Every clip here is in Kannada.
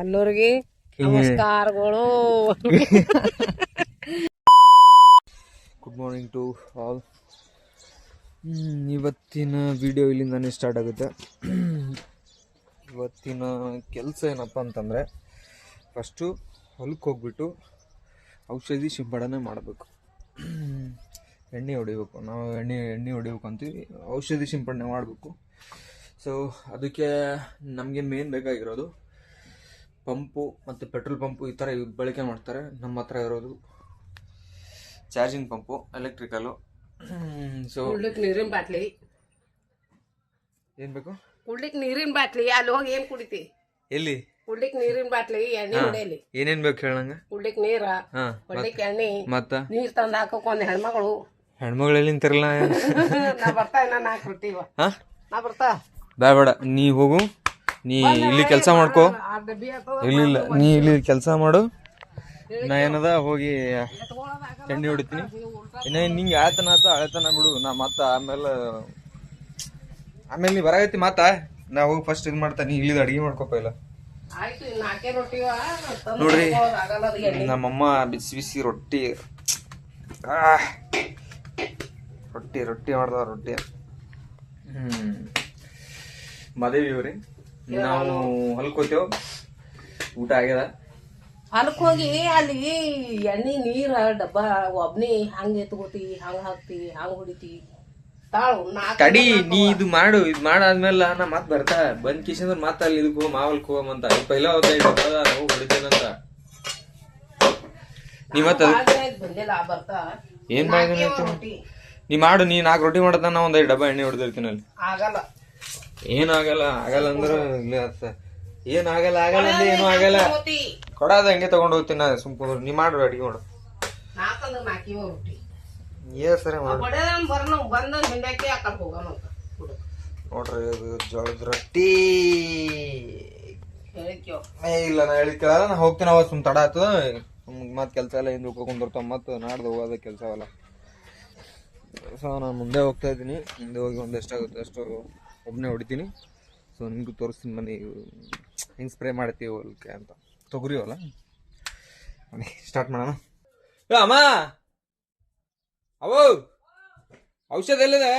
ಎಲ್ಲರಿಗೆ ನಮಸ್ಕಾರಗಳು. Good morning to all. ಇವತ್ತಿನ ವಿಡಿಯೋ ಇಲ್ಲಿಂದಾನೇ ಸ್ಟಾರ್ಟ್ ಆಗುತ್ತೆ. ಇವತ್ತಿನ ಕೆಲಸ ಏನಪ್ಪ ಅಂತಂದರೆ, ಫಸ್ಟು ಹೊಲಕ್ಕೆ ಹೋಗ್ಬಿಟ್ಟು ಔಷಧಿ ಸಿಂಪಡಣೆ ಮಾಡಬೇಕು. ಎಣ್ಣೆ ಹೊಡಿಬೇಕು. ನಾವು ಎಣ್ಣೆ ಹೊಡಿಬೇಕು ಅಂತೀವಿ, ಔಷಧಿ ಸಿಂಪಡಣೆ ಮಾಡಬೇಕು. ಸೊ ಅದಕ್ಕೆ ನಮಗೆ ಮೇನ್ ಬೇಕಾಗಿರೋದು ಪಂಪು ಮತ್ತು ಪೆಟ್ರೋಲ್ ಪಂಪು. ಈ ಥರ ಬಳಕೆ ಮಾಡ್ತಾರೆ. ನಮ್ಮ ಹತ್ರ ಇರೋದು ಚಾರ್ಜಿಂಗ್ ಪಂಪು, ಎಲೆಕ್ಟ್ರಿಕಲು. ಸೊ ನೀರಿನ ಬಾಟ್ಲಿ ಏನು ಬೇಕು? ಕುಡ್ಲಿಕ್ಕೆ ನೀರಿನ ಬಾಟ್ಲಿ. ಅಲ್ಲಿ ಹೋಗಿ ಏನ್ ಕುಡಿತಿ? ಎಲ್ಲಿ? ಕುಡ್ಲಿಕ್ಕೆ ನೀರಿನ ಬಾಟ್ಲಿ, ಎಣ್ಣೆ ಹೊಡೆಯಲಿ. ಏನೇನು ಬೇಕು ಹೇಳಂಗ? ಕುಡ್ಲಿಕ್ಕೆ ನೀರ, ಕುಡ್ಲಿಕ್ಕೆ ಎಣ್ಣೆ, ಮತ್ತು ನೀರ್ ತಂದು ಹಾಕೋಕ್ ಒಂದ್ ಹೆಣ್ಮಗಳು. ಹೆಣ್ಮಗಳು ಎಲ್ಲಿ ನಿಂತಿರಲ್ಲ. ನಾ ಬರ್ತಾ ಇನ್ನ 4 ರೊಟ್ಟಿ ಇವ. ನಾ ಬರ್ತಾ ಬೇಡ, ನೀ ಹೋಗು, ನೀ ಇಲ್ಲಿ ಕೆಲಸ ಮಾಡ್ಕೋ. ಇಲ್ಲ, ನೀ ಇಲ್ಲಿ ಕೆಲಸ ಮಾಡು. ನಾ ಏನದ ಹೋಗಿ ಎಣ್ಣೆ ಹೊಡಿತೀನಿ. ಇನ್ನ ನಿಂಗೆ ಅಳತನ ಬಿಡು. ನಾ ಮತ್ತ ಆಮೇಲೆ ನೀ ಬರಾಗತ್ತಿ ಮಾತ. ನಾ ಹೋಗಿ ಫಸ್ಟ್ ಇದು ಮಾಡ್ತಾ, ನೀ ಇಲ್ಲಿದ ಅಡಿಗೆ ಮಾಡ್ಕೊಪ. ಇಲ್ಲ ನೋಡ್ರಿ, ನಮ್ಮಮ್ಮ ಬಿಸಿ ಬಿಸಿ ರೊಟ್ಟಿ ಮಾಡ್ದ. ರೊಟ್ಟಿ ಮದೇವಿ ನಾವು ಹೊಲ್ಕೋತೇವ್. ಊಟ ಆಗ್ಯದ. ಹೊಲಕ್ ಹೋಗಿ ಅಲ್ಲಿ ಎಣ್ಣೆ ನೀರ ಡಬ್ಬ ಒಬ್ನಿ ಹಂಗ ಎತ್ಕೋತಿ, ಹಂಗ ಹಾಕ್ತಿ, ಹಂಗ ಹೊಡಿತಿ. ತಡಿ, ನೀ ಇದು ಮಾಡಾದ್ಮೇಲೆ ನಾ ಮತ್ ಬರ್ತಾ ಬಂದ್ ಕಿಶಂದ್ರ ಮತ್ತ ಅಲ್ಲಿ ಇದಕ್ ಹೋಗ ಮಾವಲ್ಕ್ ಹೋಗಂತ ಪೈಲ ಹೊಡಿತೇನಂತ. ನೀ ಮತ್ತ ಬರ್ತಾ ಏನ್ ನೀ ಮಾಡು. ನೀ 4 ರೊಟ್ಟಿ ಮಾಡದ, ನಾ 1 ಡಬ್ಬ ಎಣ್ಣೆ ಹೊಡೆದಿರ್ತೀನಿ ಅಲ್ಲಿ. ಆಗಲ್ಲ, ಏನಾಗಲ್ಲ ಅಂದ್ರ ಏನಾಗಲ್ಲ ಅಂದ್ರೆ ಏನೂ ಆಗಲ್ಲ. ಕೊಡಾದ ಹಂಗೆ ತಗೊಂಡ್ ಹೋಗ್ತೀನಿ ನಾ. ಸುಮ್ಕ ನೀ ಮಾಡ್ರಿ, ಅಡಿಗೆ ಮಾಡು. ಸರಿ ನೋಡ್ರಿ, ಜೋಳದ ರೊಟ್ಟಿ. ಇಲ್ಲ, ನಾ ಹೇಳಿದ್ ಕೇಳಲ್ಲ. ನಾ ಹೋಗ್ತೀನಿ. ಅವ ಸುಮ್ ತಡ ಆಗ್ತದ. ಮತ್ ಕೆಲ್ಸ ಎಲ್ಲ ಹಿಂದ್ ಕುಂದಿರ್ತಾವ. ಮತ್ ನಾಡ್ದು ಹೋಗೋದ ಕೆಲ್ಸ ಅವಲ್ಲ. ಸೊ ನಾನು ಮುಂದೆ ಹೋಗ್ತಾ ಇದ್ದೀನಿ. ಮುಂದೆ ಹೋಗಿ ಎಷ್ಟಾಗುತ್ತೆ ಅಷ್ಟು ಒಬ್ಬನೇ ಹೊಡಿತೀನಿ. ಸೊ ನಿಮಗೂ ತೋರಿಸ್ತೀನಿ ಮನೆ ಹೆಂಗೆ ಸ್ಪ್ರೇ ಮಾಡ್ತೀವಿ ಹೊಲಕ್ಕೆ ಅಂತ. ತೊಗರಿ ಹೊಲ ಸ್ಟಾರ್ಟ್ ಮಾಡೋಣ. ಅಮ್ಮ, ಅವೋ ಔಷಧ ಎಲ್ಲಿದೆ?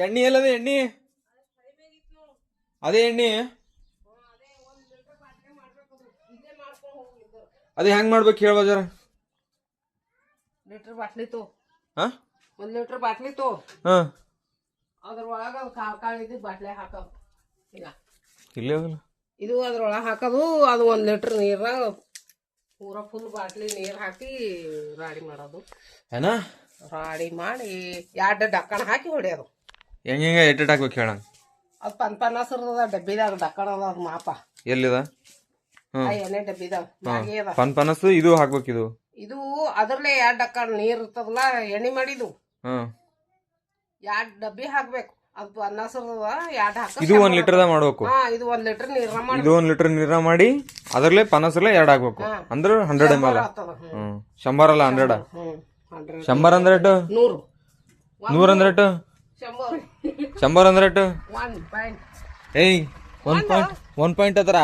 ಎಣ್ಣೆ ಎಲ್ಲದ? ಎಣ್ಣೆ ಅದೇ ಎಣ್ಣೆ. ಅದೇ ಹೆಂಗ್ ಮಾಡ್ಬೇಕು ಹೇಳ ಜರ. ಲೀಟರ್ ಬಾಟ್ಲಿ ತೋ. 1 ಲೀಟರ್ ಬಾಟ್ಲಿ ತೋ. ಅದ್ರೊಳಗ ಕಾಳಿದ್ದು ಬಾಟ್ಲಿ ಹಾಕೋದು. ಈಗ ಇದು ಅದ್ರೊಳಗ ಹಾಕೋದು. ಅದು 1 ಲೀಟರ್ ನೀರ ಪೂರಾ ಫುಲ್ ಬಾಟ್ಲಿ ನೀರ್ ಹಾಕಿ ರಾಡಿ ಮಾಡೋದು. ರಾಡಿ ಮಾಡಿ 2 ಡಕ್ಕಣ ಹಾಕಿ ಹೊಡೆಯೋದು. ಹೆಂಗ ಎಟ್ ಹಾಕ್ಬೇಕು ಹೇಳ? ಅದು 50 ಇರ್ತದ ಡಬ್ಬಿದಾಗ. ಡಕ್ಕಣ ಅದ ಮಾಪ ಎಲ್ಲಿದ? ಎಣ್ಣೆ ಡಬ್ಬಿದಾಗ ಪನ್ಪನಸ್ ಇದು ಹಾಕ್ಬೇಕು. ಇದು ಅದ್ರಲ್ಲೇ 2 ಡಕ್ಕಣ ನೀರ್ ಇರ್ತದಲ್ಲ, ಎಣ್ಣೆ ಮಾಡಿದು 2 ಡಬ್ಬಿ ಹಾಕ್ಬೇಕು. ಅದು 50 2 ಹಾಕ. ಇದು 1 ಲೀಟರ್ ಮಾಡ್ಬೇಕು. ಇದು 1 ಲೀಟರ್ ನೀರ ಮಾಡಿ, ಇದು 1 ಲೀಟರ್ ನೀರ ಮಾಡಿ ಅದ್ರಲ್ಲೇ 50 2 ಹಾಕ್ಬೇಕು. ಅಂದ್ರೆ 100 ml. 100 ಅಲ್ಲ, 100. 100 ಅಂದ್ರೆ ಎಷ್ಟು? 100 ಅಂದ್ರೆ ಎಷ್ಟು? 100 ಅಂದ್ರೆ ಎಷ್ಟು? 1 ಪಾಯಿಂಟ್ ಅತ್ತಾರ.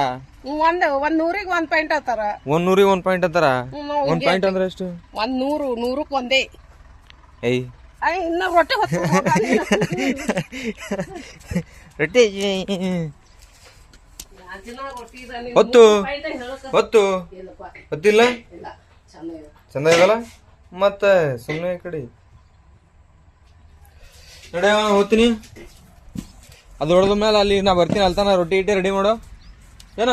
1 ನೂರಿಗೆ 1 ಪಾಯಿಂಟ್ ಅತ್ತಾರ. 1 ನೂರಿಗೆ 1 ಪಾಯಿಂಟ್ ಅತ್ತಾರ. 1 ಪಾಯಿಂಟ್ ಅಂದ್ರೆ ಎಷ್ಟು? 100 ನೂರಕ್ಕೆ ಒಂದೇ. ಇನ್ನ ರೊಟ್ಟಿ ಹೊತ್ತಿಲ್ಲ. ಚಂದ ಇದಲ್ಲ. ಮತ್ತ ಸುಮ್ಮನೆ ಕಡೆ ನಡೆ ಹೋಗ್ತೀನಿ. ಅದು ಹೊಡೆದ ಮೇಲೆ ಅಲ್ಲಿ ನಾ ಬರ್ತೀನಿ. ಅಲ್ತಾನ ರೊಟ್ಟಿ ಇಟ್ಟೆ ರೆಡಿ ಮಾಡೋ ಏನ?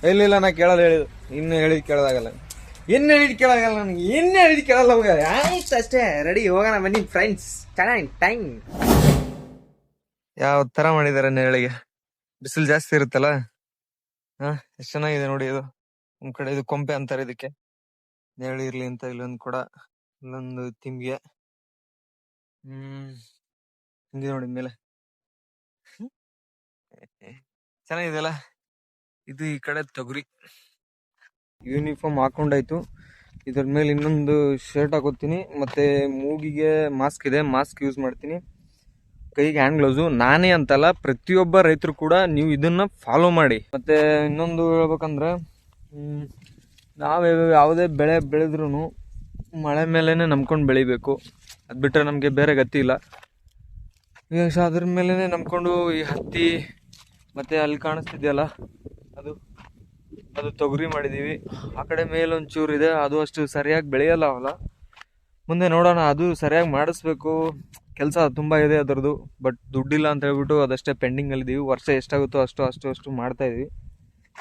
ಇಲ್ಲ, ನಾ ಕೇಳಲ್ಲ. ಹೇಳಿದ್ದು ಇನ್ನು ಹೇಳಿದ್ ಕೇಳೋದಾಗಲ್ಲ. ಏನು ಹೇಳಿದ್ ಕೇಳೋದಾಗಲ್ಲ ನನಗೆ. ಏನು ಹೇಳಿದ್ ಕೇಳಲ್ಲ. ಹೋಗ ಆಯ್ತು ಅಷ್ಟೇ, ರೆಡಿ ಹೋಗೋಣ ಬನ್ನಿ ಫ್ರೆಂಡ್ಸ್. ಟೈಮ್ ಯಾವ ಥರ ಮಾಡಿದ್ದಾರೆ ನೆರಳಿಗೆ. ಬಿಸಿಲು ಜಾಸ್ತಿ ಇರುತ್ತಲ್ಲ. ಎಷ್ಟು ಚೆನ್ನಾಗಿದೆ ನೋಡಿ. ಇದು ಒಂದ್ ಕಡೆ ಇದು ಕೊಂಪೆ ಅಂತಾರೆ ಇದಕ್ಕೆ. ನೆರಳು ಇರ್ಲಿ ಅಂತ ಇಲ್ಲೊಂದು ಕೊಡ, ಇಲ್ಲೊಂದು ತಿಂಬಿಗೆ. ಹಿಂಗೆ ನೋಡಿ ಮೇಲೆ ಚೆನ್ನಾಗಿದೆಯಲ್ಲ. ಇದು ಈ ಕಡೆ ತೊಗರಿ. ಯೂನಿಫಾರ್ಮ್ ಹಾಕೊಂಡಾಯ್ತು. ಇದ್ರ ಮೇಲೆ ಇನ್ನೊಂದು ಶರ್ಟ್ ಹಾಕೋತೀನಿ. ಮತ್ತೆ ಮೂಗಿಗೆ ಮಾಸ್ಕ್ ಇದೆ, ಮಾಸ್ಕ್ ಯೂಸ್ ಮಾಡ್ತೀನಿ. ಕೈಗೆ ಹ್ಯಾಂಡ್ ಗ್ಲೌಸು. ನಾನೇ ಅಂತಲ್ಲ, ಪ್ರತಿಯೊಬ್ಬ ರೈತರು ಕೂಡ ನೀವು ಇದನ್ನ ಫಾಲೋ ಮಾಡಿ. ಮತ್ತೆ ಇನ್ನೊಂದು ಹೇಳ್ಬೇಕಂದ್ರೆ, ನಾವು ಯಾವುದೇ ಬೆಳೆ ಬೆಳೆದ್ರೂ ಮಳೆ ಮೇಲೇನೆ ನಂಬ್ಕೊಂಡು ಬೆಳಿಬೇಕು. ಅದು ಬಿಟ್ಟರೆ ನಮಗೆ ಬೇರೆ ಗತಿ ಇಲ್ಲ. ಈಗ ಅದ್ರ ಮೇಲೇ ನಂಬ್ಕೊಂಡು ಈ ಹತ್ತಿ ಮತ್ತು ಅಲ್ಲಿ ಕಾಣಿಸ್ತಿದೆಯಲ್ಲ ಅದು ತೊಗರಿ ಮಾಡಿದ್ದೀವಿ. ಆ ಕಡೆ ಮೇಲೊಂಚೂರು ಇದೆ, ಅದು ಅಷ್ಟು ಸರಿಯಾಗಿ ಬೆಳೆಯಲ್ಲ ಅವಲ್ಲ. ಮುಂದೆ ನೋಡೋಣ, ಅದು ಸರಿಯಾಗಿ ಮಾಡಿಸ್ಬೇಕು. ಕೆಲಸ ತುಂಬ ಇದೆ ಅದರದ್ದು. ಬಟ್ ದುಡ್ಡಿಲ್ಲ ಅಂತ ಹೇಳ್ಬಿಟ್ಟು ಅದಷ್ಟೇ ಪೆಂಡಿಂಗಲ್ಲಿದ್ದೀವಿ. ವರ್ಷ ಎಷ್ಟಾಗುತ್ತೋ ಅಷ್ಟು ಮಾಡ್ತಾಯಿದ್ವಿ.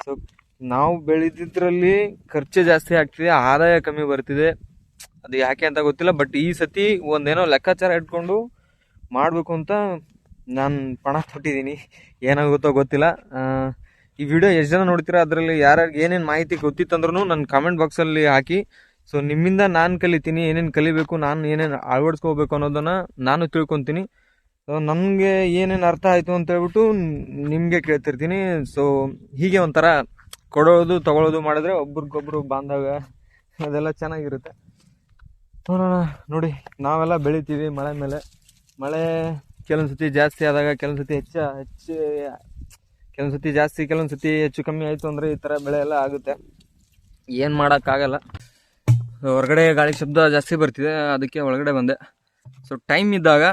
ಸೊ ನಾವು ಬೆಳೆದಿದ್ರಲ್ಲಿ ಖರ್ಚು ಜಾಸ್ತಿ ಆಗ್ತಿದೆ, ಆದಾಯ ಕಮ್ಮಿ ಬರ್ತಿದೆ. ಅದು ಯಾಕೆ ಅಂತ ಗೊತ್ತಿಲ್ಲ. ಬಟ್ ಈ ಸತಿ ಒಂದೇನೋ ಲೆಕ್ಕಾಚಾರ ಇಟ್ಕೊಂಡು ಮಾಡಬೇಕು ಅಂತ ನಾನು ಪಣ ತೊಟ್ಟಿದ್ದೀನಿ. ಏನಾಗುತ್ತೋ ಗೊತ್ತಿಲ್ಲ. ಈ ವಿಡಿಯೋ ಎಷ್ಟು ಜನ ನೋಡ್ತೀರಾ, ಅದರಲ್ಲಿ ಯಾರ್ಯಾರಿಗೆ ಏನೇನು ಮಾಹಿತಿ ಗೊತ್ತಿತ್ತಂದ್ರೂ ನನ್ನ ಕಮೆಂಟ್ ಬಾಕ್ಸಲ್ಲಿ ಹಾಕಿ. ಸೊ ನಿಮ್ಮಿಂದ ನಾನು ಕಲಿತೀನಿ, ಏನೇನು ಕಲಿಬೇಕು, ನಾನು ಏನೇನು ಅಳವಡಿಸ್ಕೋಬೇಕು ಅನ್ನೋದನ್ನು ನಾನು ತಿಳ್ಕೊತೀನಿ. ಸೊ ನನಗೆ ಏನೇನು ಅರ್ಥ ಆಯಿತು ಅಂತ ಹೇಳ್ಬಿಟ್ಟು ನಿಮಗೆ ಕೇಳ್ತಿರ್ತೀನಿ. ಸೊ ಹೀಗೆ ಒಂಥರ ಕೊಡೋದು ತಗೊಳ್ಳೋದು ಮಾಡಿದ್ರೆ ಒಬ್ರಿಗೊಬ್ರು ಬಾಂಧವ್ಯ ಅದೆಲ್ಲ ಚೆನ್ನಾಗಿರುತ್ತೆ. ನೋಡೋಣ. ನೋಡಿ, ನಾವೆಲ್ಲ ಬೆಳಿತೀವಿ ಮಳೆ ಮೇಲೆ. ಮಳೆ ಕೆಲವೊಂದು ಸತಿ ಜಾಸ್ತಿ ಆದಾಗ, ಕೆಲವೊಂದು ಸತಿ ಕೆಲವೊಂದು ಸತಿ ಜಾಸ್ತಿ, ಕೆಲವೊಂದು ಸತಿ ಹೆಚ್ಚು ಕಮ್ಮಿ ಆಯಿತು ಅಂದರೆ ಈ ಥರ ಬೆಳೆ ಎಲ್ಲ ಆಗುತ್ತೆ. ಏನು ಮಾಡೋಕ್ಕಾಗಲ್ಲ. ಹೊರಗಡೆ ಗಾಳಿ ಶಬ್ದ ಜಾಸ್ತಿ ಬರ್ತಿದೆ, ಅದಕ್ಕೆ ಒಳಗಡೆ ಬಂದೆ. ಸೊ ಟೈಮ್ ಇದ್ದಾಗ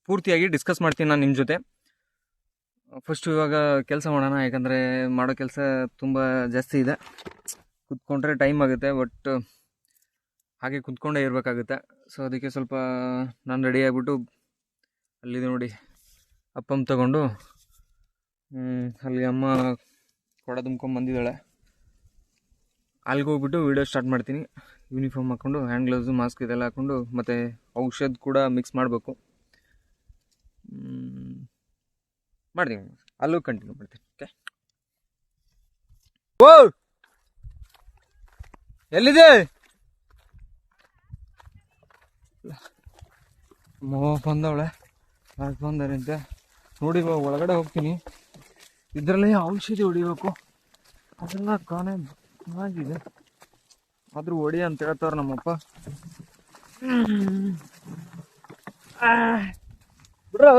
ಪೂರ್ತಿಯಾಗಿ ಡಿಸ್ಕಸ್ ಮಾಡ್ತೀನಿ ನಾನು ನಿಮ್ಮ ಜೊತೆ. ಫಸ್ಟು ಇವಾಗ ಕೆಲಸ ಮಾಡೋಣ, ಯಾಕಂದರೆ ಮಾಡೋ ಕೆಲಸ ತುಂಬ ಜಾಸ್ತಿ ಇದೆ. ಕುತ್ಕೊಂಡ್ರೆ ಟೈಮ್ ಆಗುತ್ತೆ, ಬಟ್ ಹಾಗೆ ಕುತ್ಕೊಂಡೇ ಇರಬೇಕಾಗುತ್ತೆ. ಸೊ ಅದಕ್ಕೆ ಸ್ವಲ್ಪ ನಾನು ರೆಡಿ ಆಗಿಬಿಟ್ಟು ಅಲ್ಲಿದೆ ನೋಡಿ ಅಪ್ಪಮ್ಮ ತಗೊಂಡು ಅಲ್ಲಿ ಅಮ್ಮ ಕೊಡ ತುಂಬ್ಕೊಂಬಂದಿದ್ದಾಳೆ. ಅಲ್ಲಿಗೆ ಹೋಗ್ಬಿಟ್ಟು ವೀಡಿಯೋ ಸ್ಟಾರ್ಟ್ ಮಾಡ್ತೀನಿ. ಯೂನಿಫಾರ್ಮ್ ಹಾಕ್ಕೊಂಡು, ಹ್ಯಾಂಡ್ ಗ್ಲೌಸು, ಮಾಸ್ಕ್ ಇದೆಲ್ಲ ಹಾಕ್ಕೊಂಡು, ಮತ್ತು ಔಷಧ ಕೂಡ ಮಿಕ್ಸ್ ಮಾಡಬೇಕು. ಮಾಡ್ತೀನಿ, ಅಲ್ಲೂ ಕಂಟಿನ್ಯೂ ಮಾಡ್ತೀನಿ. ಓಕೆ. ಓ ಎಲ್ಲಿದೆ ಬಂದವಳೆ ಬಂದರಂತೆ ನೋಡಿ. ಒಳಗಡೆ ಹೋಗ್ತೀನಿ. ಇದರಲ್ಲೇ ಔಷಧಿ ಹೊಡಿಬೇಕು. ಅದೆಲ್ಲ ಕಾಣೆ ಆಗಿದೆ, ಆದರೂ ಹೊಡಿ ಅಂತ ಹೇಳ್ತಾರ ನಮ್ಮಪ್ಪ. ಬ್ರೋ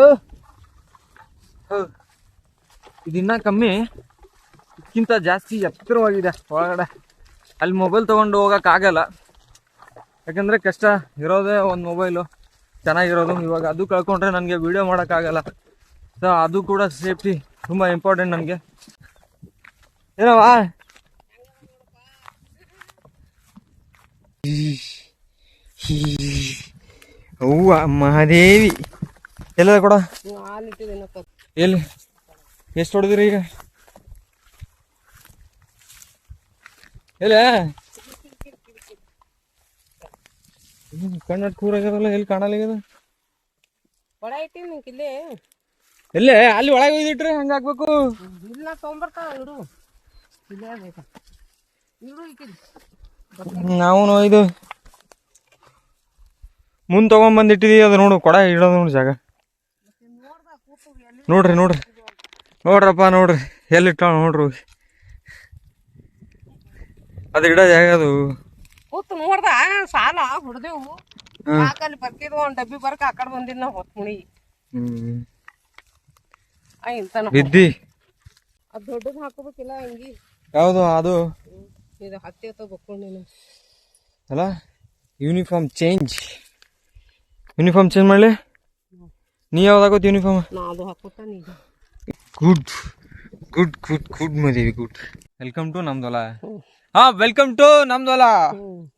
ಇದಿನ್ನ ಕಮ್ಮಿ, ಇದಕ್ಕಿಂತ ಜಾಸ್ತಿ ಎತ್ತರವಾಗಿದೆ ಒಳಗಡೆ. ಅಲ್ಲಿ ಮೊಬೈಲ್ ತೊಗೊಂಡು ಹೋಗೋಕ್ಕಾಗಲ್ಲ, ಯಾಕಂದರೆ ಕಷ್ಟ. ಇರೋದೇ ಒಂದು ಮೊಬೈಲು ಚೆನ್ನಾಗಿರೋದು. ಇವಾಗ ಅದು ಕಳ್ಕೊಂಡ್ರೆ ನನಗೆ ವಿಡಿಯೋ ಮಾಡೋಕ್ಕಾಗಲ್ಲ. ಸೊ ಅದು ಕೂಡ ಸೇಫ್ಟಿ ತುಂಬ ಇಂಪಾರ್ಟೆಂಟ್ ನನಗೆ. ಏನವಾ ಅವ್ವ ಮಹಾದೇವಿ ಎಲ್ಲದ ಕೊಡ ಎಲ್ಲಿ ಎಷ್ಟು ಹೊಡೆದಿರಿ ಈಗ? ಎಲ್ಲ ಕಣ್ಣು ಕೂರಾಗ್ಯದಲ್ಲ, ಎಲ್ಲಿ ಕಾಣಲ್ಲ. ಎಲ್ಲೇ ಅಲ್ಲಿ ಒಳಗೆ ಒಯ್ದಿಟ್ರಿ ಹಂಗ ಹಾಕ್ಬೇಕು. ನಾವು ಇದು ಮುಂದೆ ತಗೊಂಡ್ಬಂದಿಟ್ಟಿದೀವಿ. ಅದು ನೋಡು ಕೊಡ ಇಡೋದು ನೋಡಿ ಜಾಗ. ನೋಡ್ರಪ್ಪ ನೋಡ್ರಿ ಎಲ್ಲಿಟ್ಟ ನೋಡ್ರಿ. ಅದು ಇಡೋ ಜಾಗ ಅದು ನೋಡ್ದ ಸಾಲ ಹೊಡೆದೆವು. ಅಲ್ಲಿ ಬರ್ತಿದ್ವು ಒಂದ್ ಡಬ್ಬಿ ಬರ್ಕ ಆ ಕಡೆ ಬಂದಿದ್ ನಾವು ಹೊತ್ಮುಣಿ ಬಿದ್ದಿ. ಅದ್ ದೊಡ್ಡದ್ ಹಾಕೋಬೇಕಿಲ್ಲ ಹಿಂಗಿ. ಯಾವುದು ಅದು? ಇದು ಹತ್ತಿ ಬಕ್ಕೊಂಡು ಅಲ್ಲ. ಯೂನಿಫಾರ್ಮ್ ಚೇಂಜ್ ಮಾಡ್ಲಿ. ನೀ ಯಾವ್ದು ಹಾಕೋತಿ ಯೂನಿಫಾರ್ಮ್? ಅದು ಹಾಕೋತಾನ ಈಗ. ಗುಡ್ ಮದೇವಿ ಗುಡ್. ವೆಲ್ಕಮ್ ಟು ನಮ್ದೊಲ. ವೆಲ್ಕಮ್ ಟು ನಮ್ದೊಲ.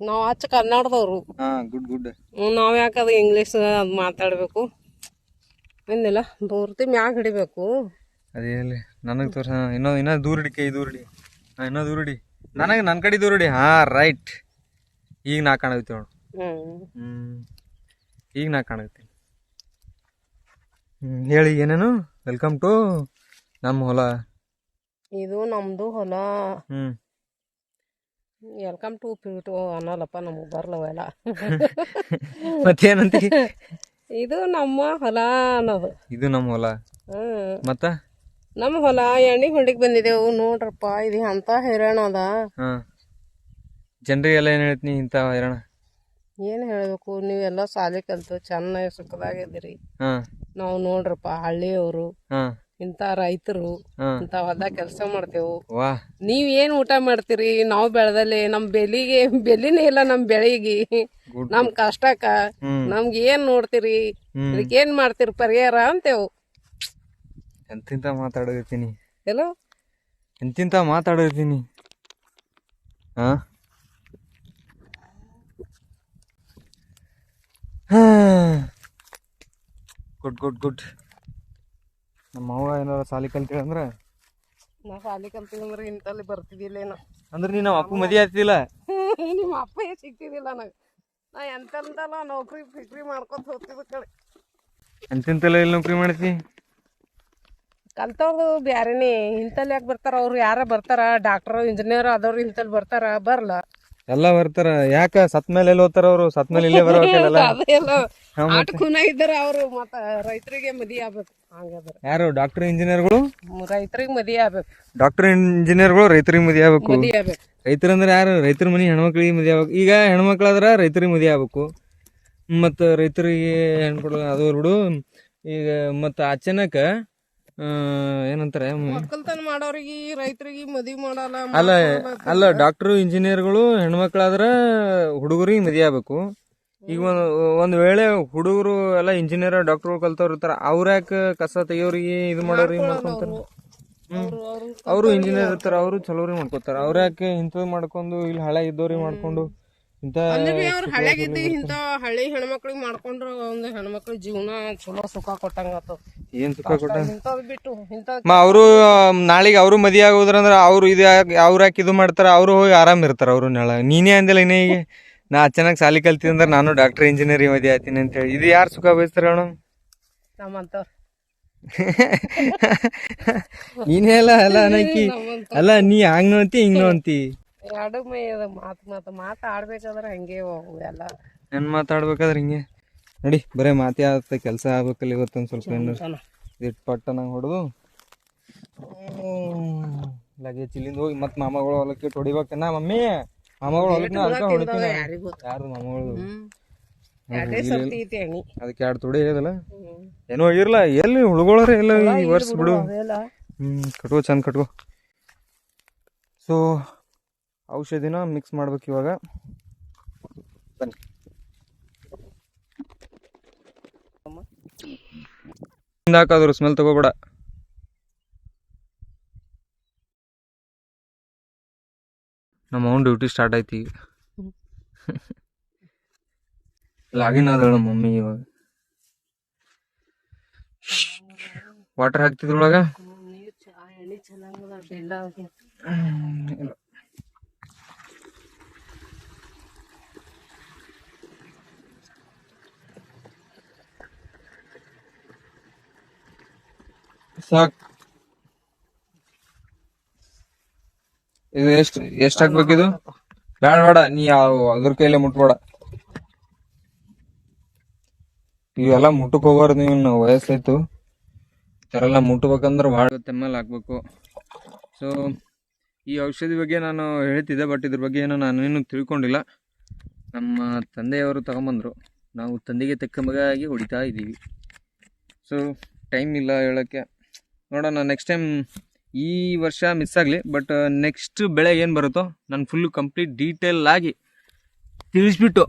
ನಾವ್ ಹಚ್ಚ ಕನ್ನಡದವ್ರು. ಗುಡ್. ನಾವ್ ಯಾಕದ ಇಂಗ್ಲೀಷ್ ಅದ್ ಮಾತಾಡ್ಬೇಕು ಏನಿಲ್ಲ. ಪೂರ್ತಿ ಮ್ಯಾಗ ಹಿಡಿಬೇಕು. ಅದೇ ನನಗೆ ತೋರ್ಸ. ಇನ್ನೂ ದೂರ ಹಿಡಿ, ಕೈ ದೂರ ಹಿಡಿ. ಇನ್ನೂ ದೂರ ಹಿಡಿ, ನನಗೆ ನನ್ನ ಕಡೆ ದೂರ ಹಿಡಿ. ರೈಟ್. ಈಗ ನಾ ಕಾಣಾಗತ್ತಿ ನೋಡು. ಈಗ ನಾ ಕಾಣಾಗತ್ತೀನಿ. ಹೇಳಿ ಏನೇನು? ವೆಲ್ಕಮ್ ಟು ನಮ್ಮ ಹೊಲ. ಇದು ನಮ್ದು ಹೊಲ. ವೆಲ್ಕಮ್ ಟು ಅನ್ನೋಲ್ಲಪ್ಪ, ನಮಗ್ ಬರ್ಲವೆಲ್ಲ. ಮತ್ತೇನಂತ? ಇದು ನಮ್ಮ ಹೊಲ ಅನ್ನೋದು. ಇದು ನಮ್ಮ ಹೊಲ. ಮತ್ತ ನಮ್ಮ ಹೊಲ ಎಣ್ಣೆ ಹೊಂಡಿಗೆ ಬಂದಿದ್ದೇವು ನೋಡ್ರಪ್ಪ. ಇದು ಅಂತ ಹೈರಾಣ ಅದ. ಜನರಿಗೆಲ್ಲ ಏನ್ ಹೇಳ್ತೀನಿ ಇಂತ ಹೈರಾಣ? ಏನ್ ಹೇಳ್ಬೇಕು, ನೀವೆಲ್ಲ ಸಾಲಿ ಕಲ್ತು ಚೆನ್ನಾಗಿ ಸುಖದಾಗಿದ್ದೀರಿ. ಹಾ ನಾವು ನೋಡ್ರಪ್ಪ ಹಳ್ಳಿಯವರು, ಹಾ ಇಂಥ ರೈತರು, ಇಂಥ ಹೊಲ್ದಾಗ ಕೆಲಸ ಮಾಡ್ತೇವು. ವಾ ನೀವ್ ಏನ್ ಊಟ ಮಾಡ್ತೀರಿ? ನಾವು ಬೆಳೆದಲ್ಲಿ ನಮ್ ಬೆಲಿನೇ ಇಲ್ಲ, ನಮ್ ಬೆಳಿಗ್ಗೆ ನಮ್ ಕಷ್ಟಕ್ಕ ನಮ್ಗೆ ಏನ್ ನೋಡ್ತೀರಿ? ಇದಕ್ಕೇನ್ ಮಾಡ್ತೀರಿ ಪರಿಹಾರ ಅಂತೇವು. ಎಂತಿಂತ ಮಾತಾಡಿರ್ತೀನಿ, ಎಲ್ಲೋ ಎಂತಿಂತ ಮಾತಾಡಿರ್ತೀನಿ. ಹಾ ಗುಡ್ ಗುಡ್ ಗುಡ್. ನಮ್ಮ ಅವ್ವ ಏನಾರ ಸಾಲಿ ಕಲ್ತೀವಿ ಅಂದ್ರೆ ನಾ ಸಾಲಿ ಕಲ್ತೀವಿ ಅಂದ್ರೆ ಇಂತಲ್ಲಿ ಬರ್ತಿದ್ದಿಲ್ಲೇನೋ. ಅಂದ್ರೆ ನೀ ನಮ್ಮ ಅಪ್ಪ ಮದುವೆ ಆಗ್ತಿಲ್ಲ. ನಿಮ್ಮ ಅಪ್ಪ ಸಿಗ್ತಿದ್ದಿಲ್ಲ ನನಗೆ. ನಾ ಎಂತೆಂತೆಲ್ಲ ನೌಕರಿ ಫಿಕ್ರಿ ಮಾಡ್ಕೊತ ಹೋಗ್ತಿದ್ದ ಕಡೆ. ಎಂತೆಂತೆಲ್ಲ ಎಲ್ಲಿ ನೌಕರಿ ಮಾಡ್ತಿ? ಕಲ್ತವ್ರು ಬ್ಯಾರೇನೆ. ಇಂತಲ್ಲಿ ಯಾಕೆ ಬರ್ತಾರ? ಅವ್ರು ಯಾರ ಬರ್ತಾರ? ಡಾಕ್ಟರ್ ಇಂಜಿನಿಯರ್ ಆದವ್ರು ಇಂತಲ್ಲಿ ಬರ್ತಾರ? ಬರಲ್ಲ. ಎಲ್ಲ ಬರ್ತಾರ. ಯಾಕ ಸತ್ ಮೇಲೆ ಎಲ್ಲಿ ಹೋಗ್ತಾರ ಅವರು? ಸತ್ ಮೇಲೆ ಇಲ್ಲೇ ಬರೋಲ್ಲ. ಅದೆಲ್ಲ ಆಟ ಖೂನ ಇದ್ದಾರ ಅವರು. ಮತ್ತ ರೈತರಿಗೆ ಮದಿ ಆಗ್ಬೇಕು. ಹಂಗಾದ್ರೆ ಯಾರು ಡಾಕ್ಟರ್ ಇಂಜಿನಿಯರ್ಗಳು? ರೈತರಿಗೆ ಮದಿ ಆಗ್ಬೇಕು. ಡಾಕ್ಟರ್ ಇಂಜಿನಿಯರ್ಗಳು ರೈತರಿಗೆ ಮದಿ ಆಗ್ಬೇಕು. ಮದಿ ಆಗ್ಬೇಕು. ರೈತರಂದ್ರೆ ಯಾರು? ರೈತರ ಮನಿ ಹೆಣ್ಮಕ್ಳಿಗೆ ಮದಿ ಆಗ್ಬೇಕು. ಈಗ ಹೆಣ್ಮಕ್ಳಾದ್ರ ರೈತರಿಗೆ ಮದಿ ಆಗ್ಬೇಕು. ಮತ್ತು ರೈತರಿಗೆ ಹೆಣ್ಕೊಡು ಅದು ಬಿಡು. ಈಗ ಮತ್ತು ಅಚಾನಕ ಏನಂತಾರೆ, ಒಕ್ಕಲ್ತನ ಮಾಡೋರಿಗೆ ರೈತರಿಗೆ ಮದಿ ಮಾಡಲ್ಲ. ಅಲ್ಲ ಡಾಕ್ಟರ್ ಇಂಜಿನಿಯರ್ಗಳು ಹೆಣ್ಮಕ್ಳಾದ್ರ ಹುಡುಗರಿಗೆ ಮದಿ ಆಗ್ಬೇಕು. ಈಗ ಒಂದ್ ವೇಳೆ ಹುಡುಗರು ಎಲ್ಲ ಇಂಜಿನಿಯರ್ ಡಾಕ್ಟರ್ ಕಲ್ತವ್ರು ಇರ್ತಾರ, ಅವ್ರ ಯಾಕೆ ಕಸ ತೆಗಿಯೋರಿಗೆ ಇದು ಮಾಡೋರಿಗೆ ಮಾಡ್ಕೊಂತಾರ? ಅವರು ಇಂಜಿನಿಯರ್ ಇರ್ತಾರ, ಅವರು ಚಲೋರಿ ಮಾಡ್ಕೋತಾರ. ಅವ್ರ ಯಾಕೆ ಇಂಥದ್ ಮಾಡ್ಕೊಂಡು ಇಲ್ಲಿ ಹಳೆ ಇದ್ದವ್ರಿಗೆ ಮಾಡ್ಕೊಂಡು ಇಂತ ಅವ್ರ ಹಳ್ಳಿಗಿದ್ದು ಇಂಥ ಹಳ್ಳಿ ಹೆಣ್ಮಕ್ಳಿಗೆ ಮಾಡ್ಕೊಂಡ್ರ ಒಂದು ಹೆಣ್ಮಕ್ಳ ಜೀವನ ಚಲೋ ಸುಖ ಕೊಟ್ಟಂಗ ಆತದ. ಏನ್ ಸುಖ ಕೊಟ್ಟ? ಇಂಥದ್ ಬಿಟ್ಟು ಇಂಥ ಅವರು ನಾಳೆಗೆ ಅವರು ಮದಿ ಆಗೋದ್ರಂದ್ರ ಅವ್ರು ಇದು ಅವ್ರ ಯಾಕೆ ಇದು ಮಾಡ್ತಾರ? ಅವ್ರು ಹೋಗಿ ಆರಾಮ್ ಇರ್ತಾರ. ಅವ್ರು ನೆಳ ನೀನೇ ಅಂದಿಲ್ಲ ಇನ್ನೇ ಈಗ ನಾ ಚೆನ್ನಾಗಿ ಸಾಲಿ ಕಲ್ತೀನಿ ಅಂದ್ರೆ ನಾನು ಡಾಕ್ಟರ್ ಇಂಜಿನಿಯರಿಂಗ್ ಮದಿ ಆತೀನಿ ಅಂತ ಹೇಳಿ. ಇದು ಯಾರು ಸುಖ ಬಯಸ್ತಾರ ಅಣ್ಣ? ನಮ್ಮಂತವ್ರ ನೀನೇ ಅಲ್ಲ ಅನ್ನಕಿ ಅಲ್ಲ, ನೀ ಹಂಗ್ ನೋಡ್ತಿ ಹಿಂಗ್ ನೋಡ್ತಿ. ಎರಡು ಮೈ ಅದ. ಮಾತಾಡ್ಬೇಕಾದ್ರೆ ಹಂಗೆ ಎಲ್ಲ. ನನ್ ಮಾತಾಡ್ಬೇಕಾದ್ರೆ ಹಿಂಗೆ ನೋಡಿ, ಬರೇ ಮಾತೇ ಆಗುತ್ತೆ, ಕೆಲಸ ಆಗ್ಬೇಕಲ್ಲ ಇವತ್ತೊಂದ್ ಸ್ವಲ್ಪ ಏನಾರು ಇಟ್ ಪಟ್ಟ ನಂಗೆ ಹೊಡೆದು ಲಗೇಜ್ ಇಲ್ಲಿಂದ ಹೋಗಿ ಮತ್ ಮಾಮಗಳು ಹೊಲಕ್ಕೆ ಇಟ್ಟು ಹೊಡಿಬೇಕನ್ನ. ಮಮ್ಮಿ ಮಾಮಗಳು ಹೊಲಕ್ಕೆ ಅದಕ್ಕೆ ಹೊಡಿತೀನಿ. ಯಾರು ಮಾಮಗಳು? ಅದಕ್ಕೆ 2 ತೊಡೆ ಹೇಳಿದಲ್ಲ, ಏನೋ ಆಗಿರ್ಲ. ಎಲ್ಲಿ ಹುಡುಗೋಳ್ರ ಎಲ್ಲ ಈ ವರ್ಷ ಬಿಡು. ಕಟ್ಕೋ, ಚಂದ ಕಟ್ಕೋ. ಸೊ ಔಷಧಿನ ಮಿಕ್ಸ್ ಮಾಡ್ಬೇಕು ಇವಾಗ. ಬನ್ನಿ. ಹಾಕಾದ್ರು ಸ್ಮೆಲ್ ತಗೋಬೇಡ. ನಮ್ಮ ಅವ್ನ ಡ್ಯೂಟಿ ಸ್ಟಾರ್ಟ್ ಆಯ್ತು ಈಗ. ಲಾಗಿನ್ ಆದಳ ನಮ್ಮ ಮಮ್ಮಿ ಇವಾಗ. ವಾಟರ್ ಹಾಕ್ತಿದ್ರೊಳಗ ಸಾಕ್. ಇದು ಎಷ್ಟ್ ಹಾಕ್ಬೇಕಿದು? ಬೇಡ, ನೀ ಅದ್ರ ಕೈಲೇ ಮುಟ್ಬೇಡ. ಇವೆಲ್ಲ ಮುಟ್ಟಕ್ ಹೋಗ್ಬಾರ್ದು. ನೀವು ವಯಸ್ಸಾಯ್ತು ಥರ ಮುಟ್ಬೇಕಂದ್ರೆ ಭಾಳ ತೆಮ್ಮಲ್ ಹಾಕ್ಬೇಕು. ಸೊ ಈ ಔಷಧಿ ಬಗ್ಗೆ ನಾನು ಹೇಳ್ತಿದ್ದೆ, ಬಟ್ ಇದ್ರ ಬಗ್ಗೆ ಏನೋ ನಾನೇನು ತಿಳ್ಕೊಂಡಿಲ್ಲ. ನಮ್ಮ ತಂದೆಯವರು ತಗೊಂಬಂದರು, ನಾವು ತಂದೆಗೆ ತಕ್ಕ ಮಗ ಆಗಿ ಹೊಡಿತಾ ಇದ್ದೀವಿ. ಸೊ ಟೈಮ್ ಇಲ್ಲ ಹೇಳೋಕ್ಕೆ. ನೋಡೋಣ, ನೆಕ್ಸ್ಟ್ ಟೈಮ್. ಈ ವರ್ಷ ಮಿಸ್ ಆಗಲಿ, ಬಟ್ ನೆಕ್ಸ್ಟ್ ಬೆಳೆ ಏನು ಬರುತ್ತೋ ನಾನು ಫುಲ್ಲು ಕಂಪ್ಲೀಟ್ ಡೀಟೇಲ್ ಆಗಿ ತಿಳಿಸ್ಬಿಟ್ಟು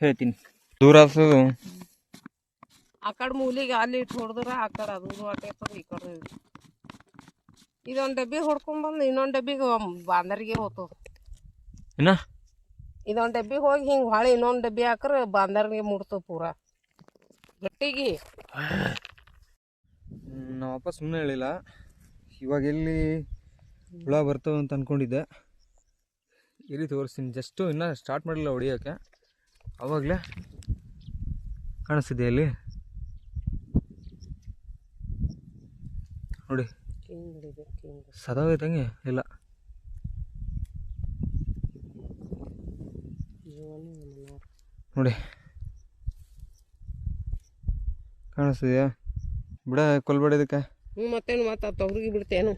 ಹೇಳ್ತೀನಿ. ದೂರ ಆಗ್ತದೆ. ಆ ಕಡೆ ಮೂಲಿಗೆ ಅಲ್ಲಿ ಇಟ್ಟು ಹೊಡೆದ್ರೆ ಆ ಕಡೆ ಅದು ಹೊಟ್ಟೆರ್ತದೆ, ಈ ಕಡೆ ಇದೊಂದು ಡಬ್ಬಿ ಹೊಡ್ಕೊಂಡ್ಬಂದು ಇನ್ನೊಂದು ಡಬ್ಬಿಗೆ ಬಾಂದರಿಗೆ ಹೋಗ್ತದೆ. ಏನ ಇದೊಂದು ಡಬ್ಬಿ ಹೋಗಿ ಹಿಂಗೆ ಹೊಳೆ ಇನ್ನೊಂದು ಡಬ್ಬಿ ಹಾಕ್ರೆ ಬಾಂದರಿಗೆ ಮುಡ್ತದೆ ಪೂರ ಗಟ್ಟಿಗೆ. ನಮ್ಮಪ್ಪ ಸುಮ್ಮನೆ ಹೇಳಿಲ್ಲ. ಇವಾಗ ಎಲ್ಲಿ ಹುಳ ಬರ್ತವೆ ಅಂತ ಅಂದ್ಕೊಂಡಿದ್ದೆ. ಇಲ್ಲಿ ತೋರಿಸ್ತೀನಿ. ಜಸ್ಟು ಇನ್ನೂ ಸ್ಟಾರ್ಟ್ ಮಾಡಿಲ್ಲ ಹೊಡಿಯೋಕ್ಕೆ. ಆವಾಗಲೇ ಕಾಣಿಸ್ತಿದೆ ಅಲ್ಲಿ ನೋಡಿ. ಸದಾಗೈತಂಗೆ ಇಲ್ಲ. ನೋಡಿ ಕಾಣಿಸ್ತಿದ್ಯಾ? ಬಿಡ, ಕೊಲ್ಬೇಡ ಇದಕ್ಕೆ. ಮತ್ತೇನು ತೊಗರಿಗೆ ಬಿಡ್ತೇನು?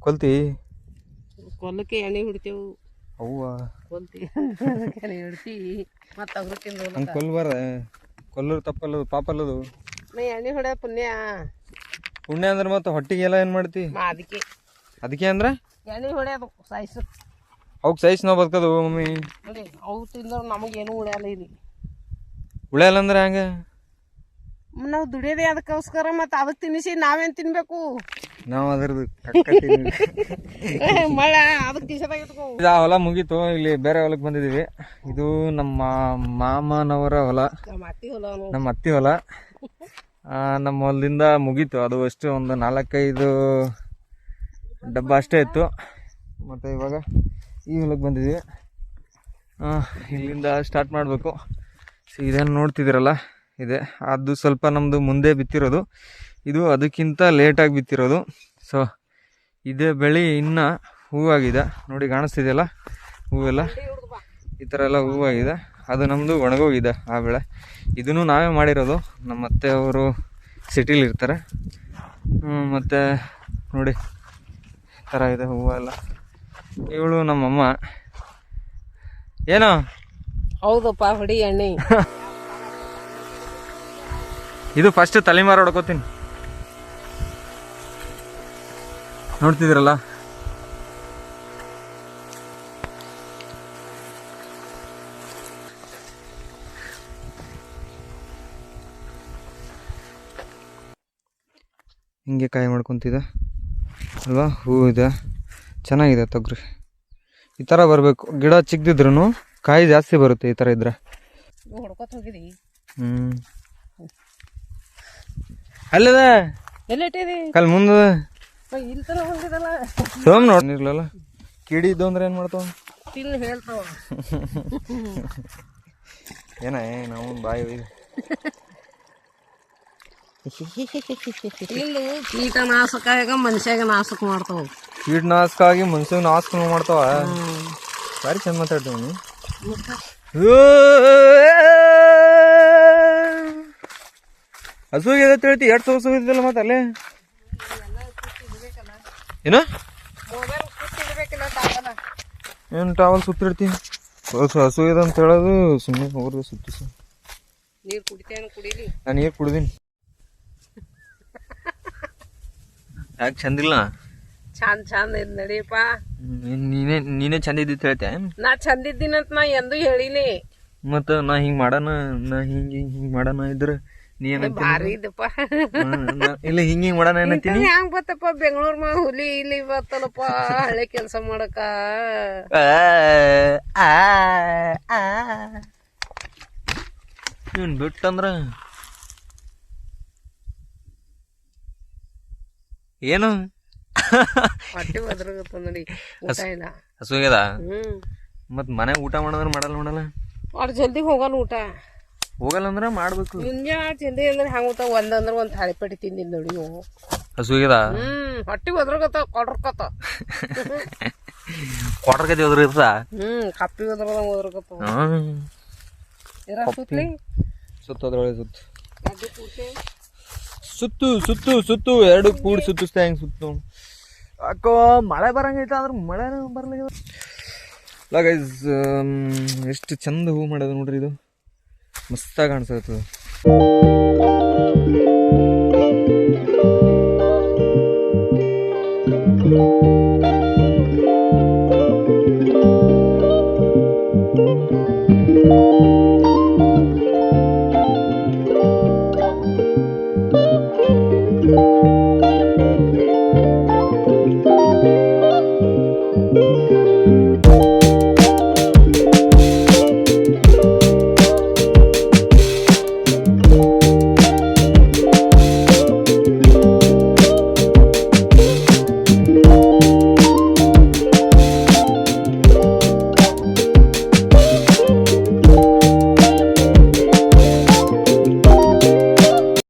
ಕೊಲ್ತಿ? ಕೊಲ್ಲಕ್ಕೆ ಎಣ್ಣೆ ಹೊಡಿತೇವು. ಅವ್ವ ಕೊಲ್ತಿ ಇಡ್ತಿ ಮತ್ತು ಅಗ್ರು ತಿಂದು ಹಂಗೆ ಕೊಲ್ಬಾರ ಕೊಲ್ಲರು ತಪ್ಪಲ್ಲದು ಪಾಪಲ್ಲದು. ನಾ ಎಣ್ಣೆ ಹೊಡೆ ಪುಣ್ಯ ಪುಣ್ಯ ಅಂದ್ರೆ ಮತ್ತೆ ಹೊಟ್ಟಿಗೆಲ್ಲ ಏನು ಮಾಡ್ತಿ? ಅದಕ್ಕೆ ಅಂದ್ರೆ ಎಣ್ಣೆ ಹೊಡೆಯೋದು ಸಾಯಿಸು. ಅವಕ್ಕೆ ಸೈಜ್ ನಾವು ಬದುಕೋದು ಮಮ್ಮಿ. ನೋಡಿ ಅವು ತಿಂದ್ರೆ ನಮಗೇನು ಉಳಿಯಲ್ಲ ಇಲ್ಲಿ. ಉಳಿಯಲ್ಲ ಅಂದ್ರೆ ಹಂಗೆ ನಾವು ದುಡಿಯೋದೇ ಅದಕ್ಕೋಸ್ಕರ, ಮತ್ತು ಅದಕ್ಕೆ ತಿನ್ನಿಸಿ ನಾವೇನು ತಿನ್ಬೇಕು? ನಾವು ಅದ್ರದ್ದು ಮಳೆ ಅದಕ್ಕೆ ಕಿಸದಾಗ ಇಟ್ಕೋ. ಇದು ಆ ಹೊಲ ಮುಗೀತು, ಇಲ್ಲಿ ಬೇರೆ ಹೊಲಕ್ಕೆ ಬಂದಿದ್ದೀವಿ. ಇದು ನಮ್ಮ ಮಾಮನವರ ಹೊಲ, ನಮ್ಮ ಅತ್ತಿ ಹೊಲ. ನಮ್ಮ ಹೊಲದಿಂದ ಮುಗೀತು, ಅದು ಅಷ್ಟು ಒಂದು 4-5 ಡಬ್ಬ ಅಷ್ಟೇ ಇತ್ತು. ಮತ್ತು ಇವಾಗ ಈ ಹೊಲಕ್ಕೆ ಬಂದಿದ್ದೀವಿ. ಇಲ್ಲಿಂದ ಸ್ಟಾರ್ಟ್ ಮಾಡಬೇಕು. ಇದೇನು ನೋಡ್ತಿದ್ದೀರಲ್ಲ ಇದೆ, ಅದು ಸ್ವಲ್ಪ ನಮ್ಮದು ಮುಂದೆ ಬಿತ್ತಿರೋದು, ಇದು ಅದಕ್ಕಿಂತ ಲೇಟಾಗಿ ಬಿತ್ತಿರೋದು. ಸೊ ಇದೇ ಬೆಳೆ ಇನ್ನು ಹೂವಾಗಿದೆ ನೋಡಿ, ಕಾಣಿಸ್ತಿದೆಯಲ್ಲ ಹೂವೆಲ್ಲ ಈ ಥರ ಎಲ್ಲ ಹೂವಾಗಿದೆ. ಅದು ನಮ್ಮದು ಒಣಗೋಗಿದೆ ಆ ಬೆಳೆ. ಇದನ್ನು ನಾವೇ ಮಾಡಿರೋದು, ನಮ್ಮ ಅತ್ತೆ ಅವರು ಸಿಟಿಲಿ ಇರ್ತಾರೆ. ಮತ್ತು ನೋಡಿ ಈ ಥರ ಇದೆ ಹೂವೆಲ್ಲ. ಇವಳು ನಮ್ಮಮ್ಮ. ಏನೋ ಹೌದಪ್ಪ ಹೊಡಿ ಎಣ್ಣೆ. ಇದು ಫಸ್ಟ್ ತಲೆಮಾರು ಹೊಡ್ಕೋತೀನಿ, ನೋಡ್ತಿದ್ದೀರಲ್ಲ. ಹಿಂಗೆ ಕಾಯಿ ಮಾಡ್ಕೊತಿದ್ದೆ ಅಲ್ವಾ, ಹೂ ಇದೆ, ಚೆನ್ನಾಗಿದೆ ತೊಗರಿ. ಈ ಥರ ಬರಬೇಕು, ಗಿಡ ಚಿಕ್ಕದಿದ್ರು ಕಾಯಿ ಜಾಸ್ತಿ ಬರುತ್ತೆ ಈ ಥರ ಇದ್ರೆ. ಹೊಡ್ಕೊತ ಹೋಗಿದಿ ಅಲ್ಲದ ಎಲ್ಲಿಟ್ಟಿದಿ? ಕಲ್ ಮುಂದೆ ಇಲ್ಲಿ ತನ ಬಂದಿದಲ್ಲ. ಸೋಮ್ ನೋಡಿರ್ಲಲ್ಲ, ಕಿಡಿ ಇದ್ದು ಅಂದ್ರೆ ಏನು ಮಾಡ್ತಾವ? ತಿನ್ನು ಹೇಳ್ತಾವ. ನಾವು ಬಾಯಿ ತಿಂದು ಕೀಟನಾಶಕ ಮನುಷ್ಯಾಗ ನಾಶಕ ಮಾಡ್ತಾವ. ಕೀಟನಾಶಕ ಆಗಿ ಮನುಷ್ಯಗೆ ನಾಶಕ ಮಾಡ್ತಾವ. ಬಾರಿ ಚಂದ ಮಾತಾಡ್ತೀವಿ ನೀ. ಹಸು ಇದೆ ಹೇಳ್ತಿ, 2 ಹಸು ಇದ್ದಿಲ್ಲ ಮತ್ತೆ ಅಲ್ಲೇ ಏನು ಏನು ಟಾವಲ್ ಸುತ್ತಿರ್ತಿ. ಹಸು ಇದೆ ಅಂತ ಹೇಳೋದು ಸುಮ್ಮನೆ ಹೋಗ್ರಿ ಸುತ್ತಿ. ನೀರು ಕುಡಿತೇನೆ, ಕುಡೀಲಿ. ನಾನು ನೀರು ಕುಡ್ದೀನಿ. ಯಾಕೆ ಚಂದಿಲ್ಲ? ಚಂದ ಇದ್ ನಡಿಯಪ್ಪ. ನೀನೇ ಚಂದ ಇದ್ದಿತ್ತು ಹೇಳ್ತೆ. ನಾ ಚಂದ ಇದ್ದೀನಂತ ನಾ ಎಂದೂ ಹೇಳಿನಿ. ಮತ್ತ ನಾ ಹಿಂಗ್ ಮಾಡೋಣ, ನಾ ಹಿಂಗ್ ಮಾಡೋಣ ಇದ್ರ ನೀ ಭಾರಿ ಇದಪ್ಪ. ಇಲ್ಲ ಹಿಂಗ್ ಮಾಡೋಣ ಏನಂತೀನಿ. ಹೆಂಗ್ ಬತ್ತಪ್ಪ ಬೆಂಗಳೂರ್ ಮಾ ಹುಲಿ ಇಲ್ಲಿ ಬತ್ತಲ್ಲಪ್ಪ ಹಳೆ ಕೆಲ್ಸ ಮಾಡಕ. ಇವನ್ ಬಿಟ್ಟಂದ್ರ ಏನು ಹೊಟ್ಟೆ ಬದ್ರಾಗತ್ತ ನೋಡಿ. ಊಟ ಇಲ್ಲ, ಹಸುಗ್ಯದ. ಮತ್ ಮನೆ ಊಟ ಮಾಡಲ್ಲ ಅವ್ರ ಜಲ್ದಿ ಹೋಗಲ್ಲ ಊಟ. ಹೋಗಲ್ಲ ಅಂದ್ರ ಮಾಡ್ಬೇಕು. ಮುಂಜಾನೆ ಜಲ್ದಿ ಅಂದ್ರೆ ಹೆಂಗ ಊಟ ಒಂದಂದ್ರ ಒಂದ್ ತಾಳಿಪಟ್ಟಿ ತಿಂದಿದ್ ನೋಡಿ ನೀವು. ಹಸುಗ್ಯದ ಹೊಟ್ಟಿ ಬದ್ರಾಗತ್ತ ಕೊಡ್ರಕತ್ತ. ಕೊಡ್ರಕತಿ ಹೋದ್ರ ಕಪ್ಪಿ ಹೋದ್ರಕತ್ತ. ಸುತ್ತಲಿ ಸುತ್ತೋದ್ರೊಳಗೆ ಸುತ್ತು 2 ಕೂಡಿ ಸುತ್ತಿಸ್ತಾ ಹೆಂಗ್ ಸುತ್ತು. ಅಕ್ಕೋ ಮಳೆ ಬರಂಗೈತ ಅಂದ್ರೆ ಮಳೆ ಬರ್ಲಾಗ್ಯದ. ಗೈಸ್ ಎಷ್ಟು ಚಂದ ಹೂ ಮಾಡೋದು ನೋಡ್ರಿ, ಇದು ಮಸ್ತಾಗಿ ಕಾಣಿಸ್ತದೆ.